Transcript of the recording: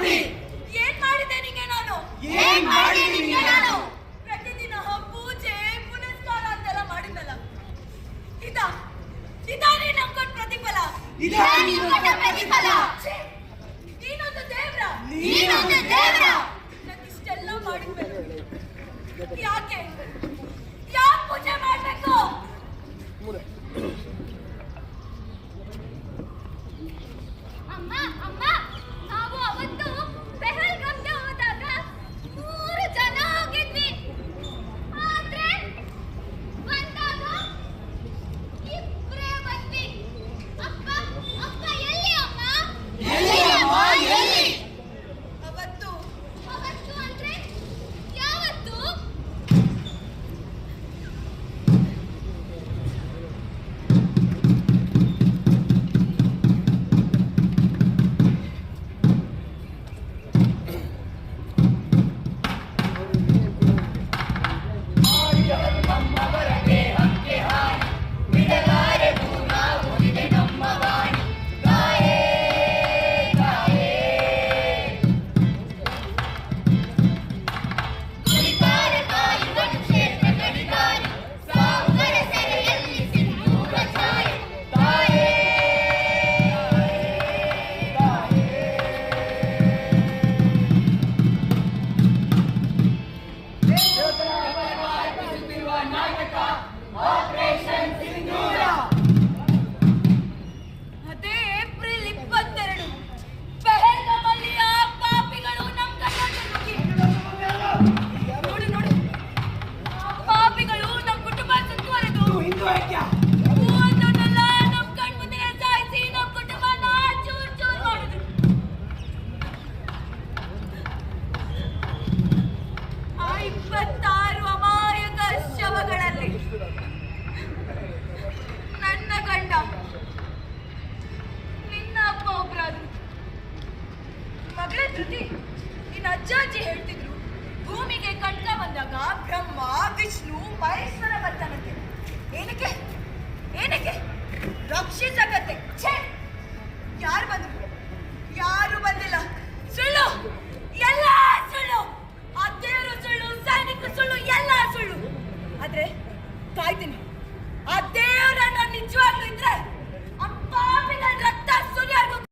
ಪಾಪಿ. ಏನ್ ಮಾಡಿದೆ ನಿಂಗೆ ನಾನು? ಏನ್ ಮಾಡಿ ನಿಂಗೆ ನಾನು? ಪ್ರತಿದಿನ ಪೂಜೆ ಪುನಸ್ಕಾರ ಅಂತೆಲ್ಲ ಮಾಡಿದ್ನಲ್ಲ, ಇದಾ ನೀನ್ ನಮ್ಗೆ ಕೊಟ್ಟ ಪ್ರತಿಫಲ? ಇದಾ ನೀನು ಕೊಟ್ಟ ಪ್ರತಿಫಲ? ಛೇ, ನೀನೊಂದು ದೇವ್ರ? ನೀನೊಂದು ದೇವ್ರ? ಇಷ್ಟೆಲ್ಲ ಮಾಡಿದ್ಮೇಲೆ ಯಾಕೆ ಪೂಜೆ ಮಾಡ್ಬೇಕು? ಅಮ್ಮ ಅಮ್ಮ, ನಾವು ಅವತ್ತು ಪೆಹಲ್ಗಾಮ್ಗೆ ಹೋದಾಗ 3 ಜನ ಹೋಗಿದ್ವಿ. ಆದ್ರೆ ಬಂದಾಗ ಇಬ್ರೇ ಬಂದ್ವಿ. ಅಪ್ಪ ಅಪ್ಪ ಎಲ್ಲಿ ಅಮ್ಮ? ಎಲ್ಲಿ ಅಮ್ಮ ಎಲ್ಲಿ? ಅವತ್ತು ಅಂದ್ರೆ ಯಾವತ್ತು? ಅದೇ ಏಪ್ರಿಲ್ 22 ಪೆಹಲ್ಗಾಮಲ್ಲಿ ಆ ಪಾಪಿಗಳು ನಮ್ ಕರ್ನಾಟಕ ನೋಡಿ ಆ ಪಾಪಿಗಳು ನಮ್ ಕುಟುಂಬ ಸುತ್ತುವರೆದು ಒಂದೊಂದಲ್ಲ ನಮ್ ಕಣ್ ಮುಂದೆ ಸಾಯಿಸಿ ನಮ್ ಕುಟುಂಬನ ಚೂರ್ ಮಾಡಿದ್ರು. ಆ 26 ಅಮಾಯಕ ಶವಗಳಲ್ಲಿ ನನ್ನ ಗಂಡ, ನಿನ್ನ ಅಪ್ಪ ಒಬ್ರಾದ್ರು. ಮಗಳೇ ಧೃತಿ, ನಿನ್ನ ಅಜ್ಜಾಜಿ ಹೇಳ್ತಿದ್ರು, ಭೂಮಿಗೆ ಕಟ್ಕ ಬಂದಾಗ ಬ್ರಹ್ಮ ವಿಷ್ಣು ಮಹೇಶ್ವರ ಬರ್ತಾನಂತೆ. ಏನಕ್ಕೆ ರಕ್ಷಿಸಕತ್ತೆ. ಛೇ,